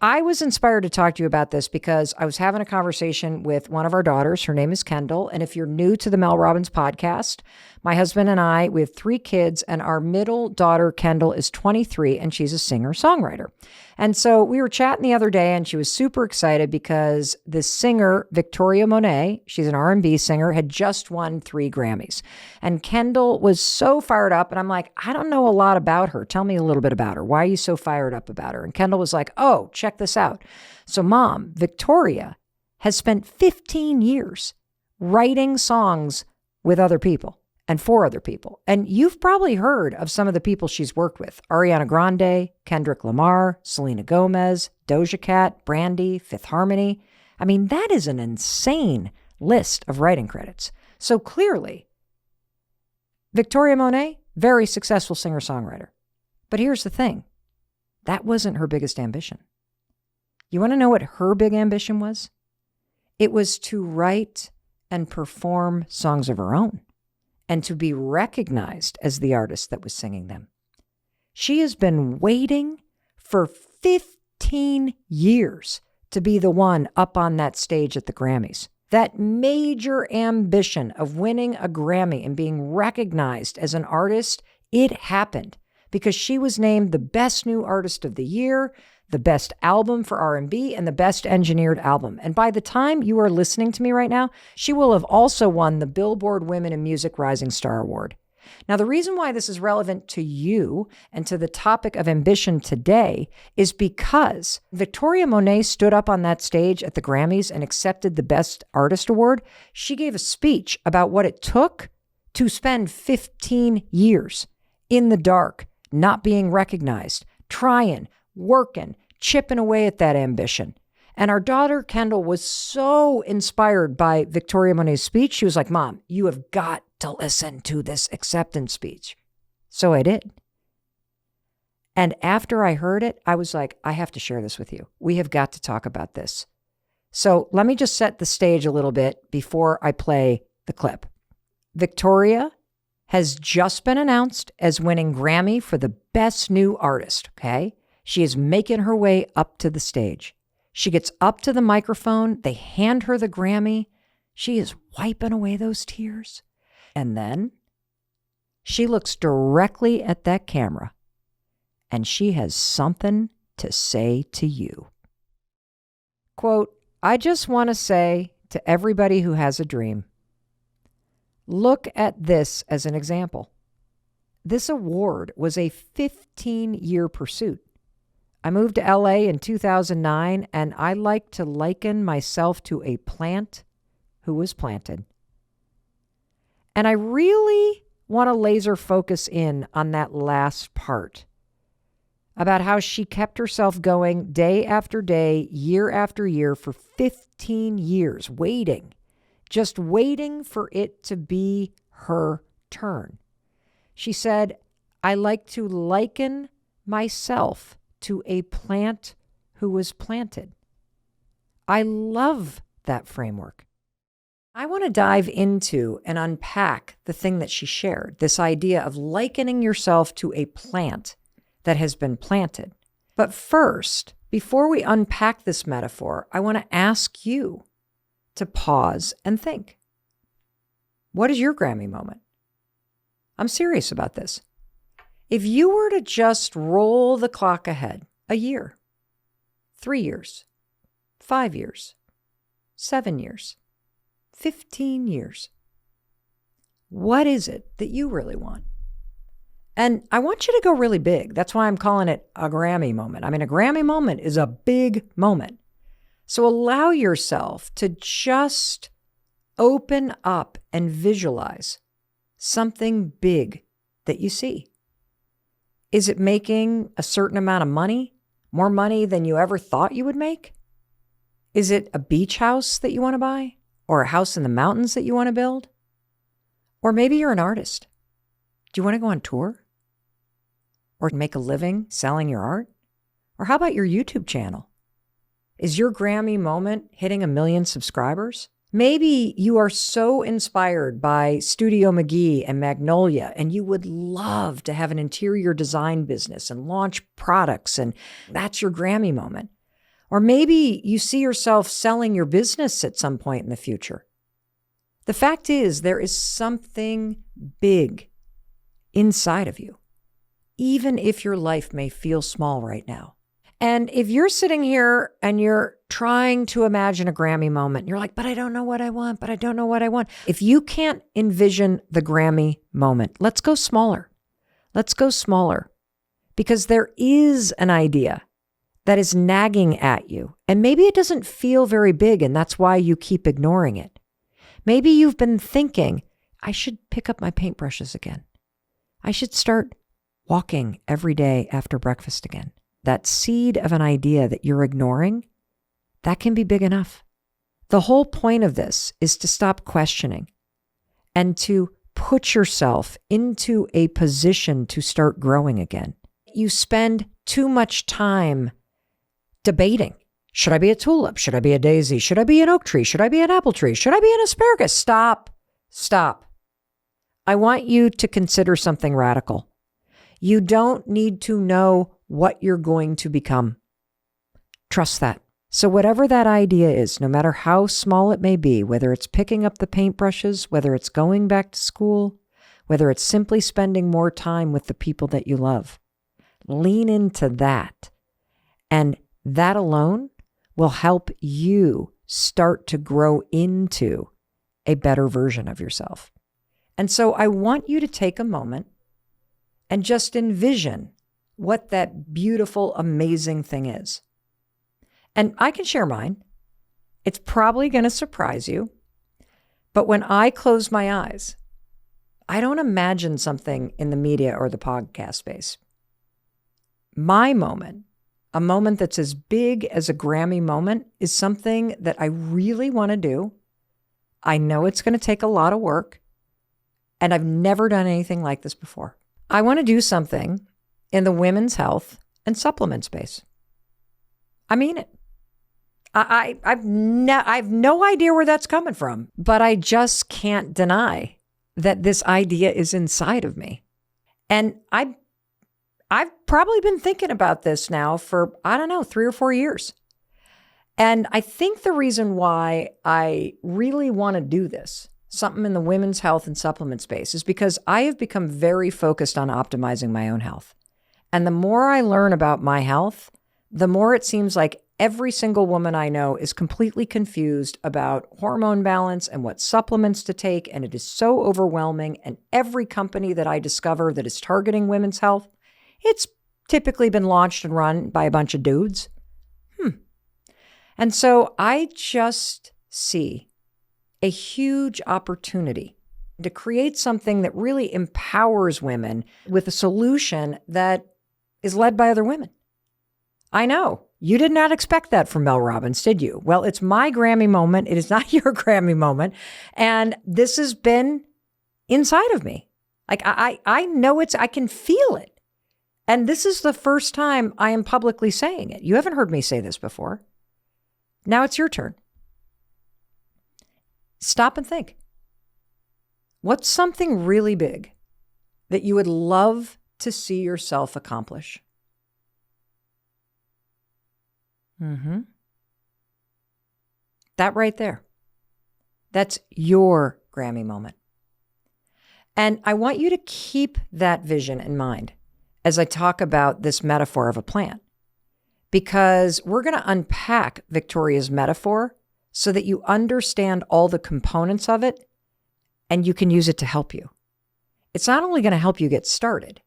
I was inspired to talk to you about this because I was having a conversation with one of our daughters. Her name is Kendall. And if you're new to the Mel Robbins podcast, my husband and I, we have 3 kids, and our middle daughter, Kendall, is 23, and she's a singer-songwriter. And so we were chatting the other day, and she was super excited because the singer, Victoria Monet, she's an R&B singer, had just won 3 Grammys. And Kendall was so fired up, and I'm like, I don't know a lot about her. Tell me a little bit about her. Why are you so fired up about her? And Kendall was like, oh, check this out. So Mom, Victoria has spent 15 years writing songs with other people and for other people. And you've probably heard of some of the people she's worked with: Ariana Grande, Kendrick Lamar, Selena Gomez, Doja Cat, Brandy, Fifth Harmony. I mean, that is an insane list of writing credits. So clearly, Victoria Monet, very successful singer-songwriter. But here's the thing. That wasn't her biggest ambition. You want to know what her big ambition was? It was to write and perform songs of her own, and to be recognized as the artist that was singing them. She has been waiting for 15 years to be the one up on that stage at the Grammys. That major ambition of winning a Grammy and being recognized as an artist, it happened because she was named the best new artist of the year, the best album for R&B, and the best engineered album. And by the time you are listening to me right now, she will have also won the Billboard Women in Music Rising Star Award. Now, the reason why this is relevant to you and to the topic of ambition today is because Victoria Monet stood up on that stage at the Grammys and accepted the Best Artist Award. She gave a speech about what it took to spend 15 years in the dark, not being recognized, trying, working, chipping away at that ambition. And our daughter, Kendall, was so inspired by Victoria Monet's speech. She was like, Mom, you have got to listen to this acceptance speech. So I did. And after I heard it, I was like, I have to share this with you. We have got to talk about this. So let me just set the stage a little bit before I play the clip. Victoria has just been announced as winning Grammy for the Best New Artist, okay? She is making her way up to the stage. She gets up to the microphone. They hand her the Grammy. She is wiping away those tears. And then she looks directly at that camera, and she has something to say to you. Quote, I just want to say to everybody who has a dream, look at this as an example. This award was a 15-year pursuit. I moved to LA in 2009, and I like to liken myself to a plant who was planted. And I really want to laser focus in on that last part about how she kept herself going day after day, year after year for 15 years, waiting, just waiting for it to be her turn. She said, I like to liken myself to a plant who was planted. I love that framework. I want to dive into and unpack the thing that she shared, this idea of likening yourself to a plant that has been planted. But first, before we unpack this metaphor, I want to ask you to pause and think. What is your Grammy moment? I'm serious about this. If you were to just roll the clock ahead a year, 3 years, 5 years, 7 years, 15 years, what is it that you really want? And I want you to go really big. That's why I'm calling it a Grammy moment. I mean, a Grammy moment is a big moment. So allow yourself to just open up and visualize something big that you see. Is it making a certain amount of money? More money than you ever thought you would make? Is it a beach house that you want to buy? Or a house in the mountains that you want to build? Or maybe you're an artist. Do you want to go on tour? Or make a living selling your art? Or how about your YouTube channel? Is your Grammy moment hitting 1 million subscribers? Maybe you are so inspired by Studio McGee and Magnolia, and you would love to have an interior design business and launch products, and that's your Grammy moment. Or maybe you see yourself selling your business at some point in the future. The fact is, there is something big inside of you, even if your life may feel small right now. And if you're sitting here and you're trying to imagine a Grammy moment, you're like, but I don't know what I want, but I don't know what I want. If you can't envision the Grammy moment, let's go smaller. Let's go smaller, because there is an idea that is nagging at you. And maybe it doesn't feel very big, and that's why you keep ignoring it. Maybe you've been thinking, I should pick up my paintbrushes again. I should start walking every day after breakfast again. That seed of an idea that you're ignoring, that can be big enough. The whole point of this is to stop questioning and to put yourself into a position to start growing again. You spend too much time debating. Should I be a tulip? Should I be a daisy? Should I be an oak tree? Should I be an apple tree? Should I be an asparagus? Stop. I want you to consider something radical. You don't need to know what you're going to become. Trust that. So whatever that idea is, no matter how small it may be, whether it's picking up the paintbrushes, whether it's going back to school, whether it's simply spending more time with the people that you love, lean into that. And that alone will help you start to grow into a better version of yourself. And so I want you to take a moment and just envision what that beautiful, amazing thing is. And I can share mine. It's probably going to surprise you. But when I close my eyes, I don't imagine something in the media or the podcast space. My moment, a moment that's as big as a Grammy moment, is something that I really want to do. I know it's going to take a lot of work, and I've never done anything like this before. I want to do something in the women's health and supplement space. I mean it. I've no idea where that's coming from, but I just can't deny that this idea is inside of me. And I've probably been thinking about this now for, 3 or 4 years. And I think the reason why I really want to do this, something in the women's health and supplement space, is because I have become very focused on optimizing my own health. And the more I learn about my health, the more it seems like every single woman I know is completely confused about hormone balance and what supplements to take. And it is so overwhelming. And every company that I discover that is targeting women's health, it's typically been launched and run by a bunch of dudes. And so I just see a huge opportunity to create something that really empowers women with a solution that is led by other women. I know you did not expect that from Mel Robbins, did you? Well, it's my Grammy moment. It is not your Grammy moment. And this has been inside of me. Like I know I can feel it. And this is the first time I am publicly saying it. You haven't heard me say this before. Now it's your turn. Stop and think. What's something really big that you would love to see yourself accomplish? That right there. That's your Grammy moment. And I want you to keep that vision in mind as I talk about this metaphor of a plant, because we're going to unpack Victoria's metaphor so that you understand all the components of it and you can use it to help you. It's not only going to help you get started,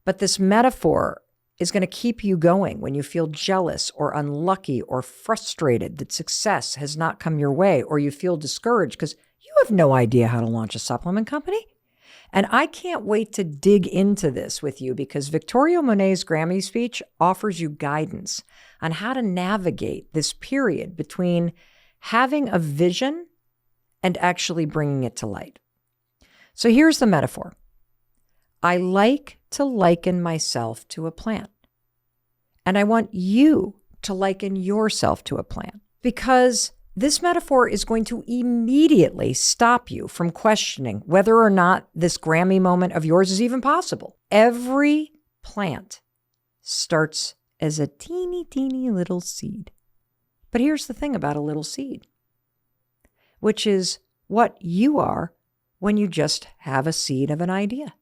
but this metaphor is going to keep you going when you feel jealous or unlucky or frustrated that success has not come your way, or you feel discouraged because you have no idea how to launch a supplement company. And I can't wait to dig into this with you, because Victoria Monet's Grammy speech offers you guidance on how to navigate this period between having a vision and actually bringing it to light. So here's the metaphor. I like to liken myself to a plant. And I want you to liken yourself to a plant, because this metaphor is going to immediately stop you from questioning whether or not this Grammy moment of yours is even possible. Every plant starts as a teeny, teeny little seed. But here's the thing about a little seed, which is what you are when you just have a seed of an idea.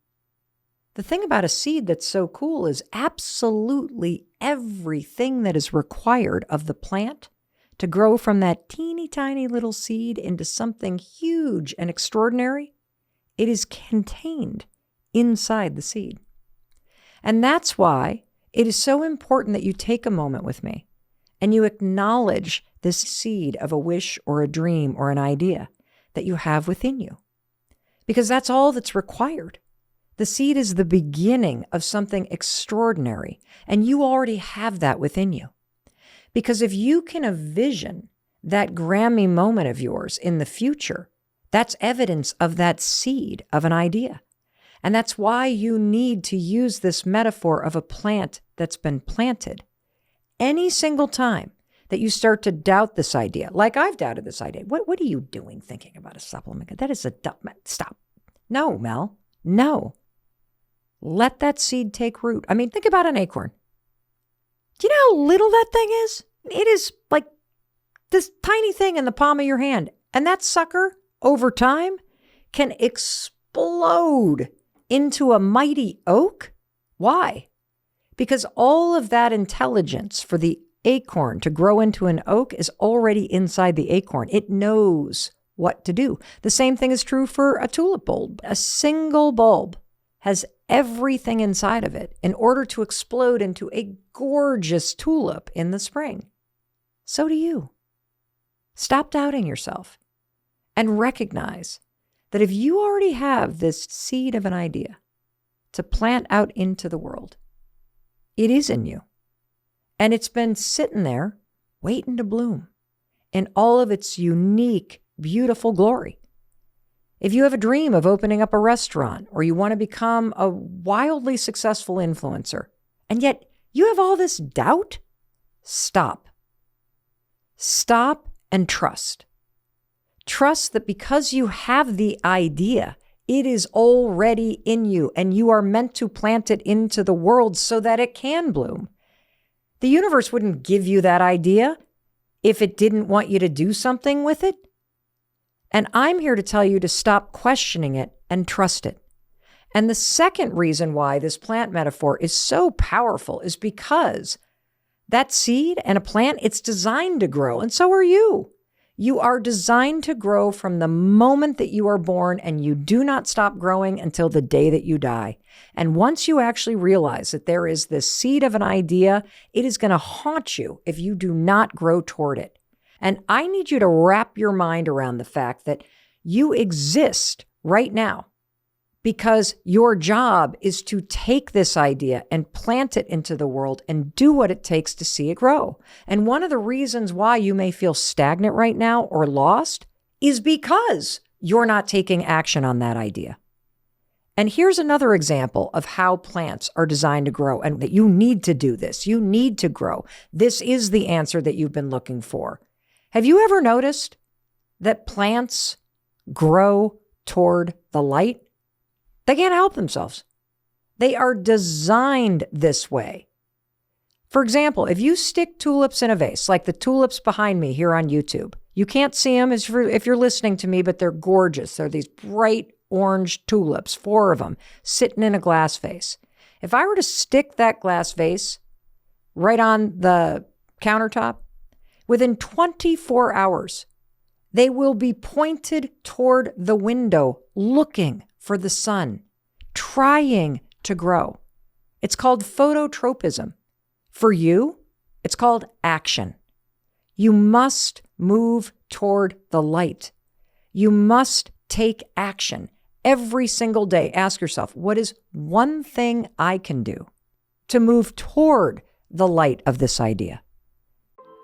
The thing about a seed that's so cool is absolutely everything that is required of the plant to grow from that teeny tiny little seed into something huge and extraordinary, it is contained inside the seed. And that's why it is so important that you take a moment with me and you acknowledge this seed of a wish or a dream or an idea that you have within you. Because that's all that's required. The seed is the beginning of something extraordinary, and you already have that within you. Because if you can envision that Grammy moment of yours in the future, that's evidence of that seed of an idea. And that's why you need to use this metaphor of a plant that's been planted. Any single time that you start to doubt this idea, like I've doubted this idea, what are you doing thinking about a supplement? That is a dumb, stop. No, Mel, no. Let that seed take root. I mean, think about an acorn. Do you know how little that thing is? It is like this tiny thing in the palm of your hand. And that sucker, over time, can explode into a mighty oak. Why? Because all of that intelligence for the acorn to grow into an oak is already inside the acorn. It knows what to do. The same thing is true for a tulip bulb. A single bulb has everything inside of it in order to explode into a gorgeous tulip in the spring. So do you. Stop doubting yourself and recognize that if you already have this seed of an idea to plant out into the world, it is in you. And it's been sitting there waiting to bloom in all of its unique, beautiful glory. If you have a dream of opening up a restaurant or you want to become a wildly successful influencer, and yet you have all this doubt, stop. Stop and trust. Trust that because you have the idea, it is already in you and you are meant to plant it into the world so that it can bloom. The universe wouldn't give you that idea if it didn't want you to do something with it. And I'm here to tell you to stop questioning it and trust it. And the second reason why this plant metaphor is so powerful is because that seed and a plant, it's designed to grow, and so are you. You are designed to grow from the moment that you are born, and you do not stop growing until the day that you die. And once you actually realize that there is this seed of an idea, it is going to haunt you if you do not grow toward it. And I need you to wrap your mind around the fact that you exist right now because your job is to take this idea and plant it into the world and do what it takes to see it grow. And one of the reasons why you may feel stagnant right now or lost is because you're not taking action on that idea. And here's another example of how plants are designed to grow and that you need to do this. You need to grow. This is the answer that you've been looking for. Have you ever noticed that plants grow toward the light? They can't help themselves. They are designed this way. For example, if you stick tulips in a vase, like the tulips behind me here on YouTube, you can't see them if you're listening to me, but they're gorgeous. They're these bright orange tulips, 4 of them, sitting in a glass vase. If I were to stick that glass vase right on the countertop, within 24 hours, they will be pointed toward the window, looking for the sun, trying to grow. It's called phototropism. For you, it's called action. You must move toward the light. You must take action every single day. Ask yourself, what is one thing I can do to move toward the light of this idea?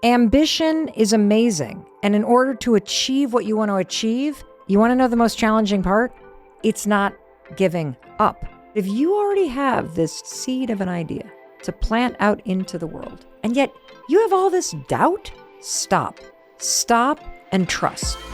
Ambition is amazing. And in order to achieve what you want to achieve, you want to know the most challenging part? It's not giving up. If you already have this seed of an idea to plant out into the world, and yet you have all this doubt, stop and trust.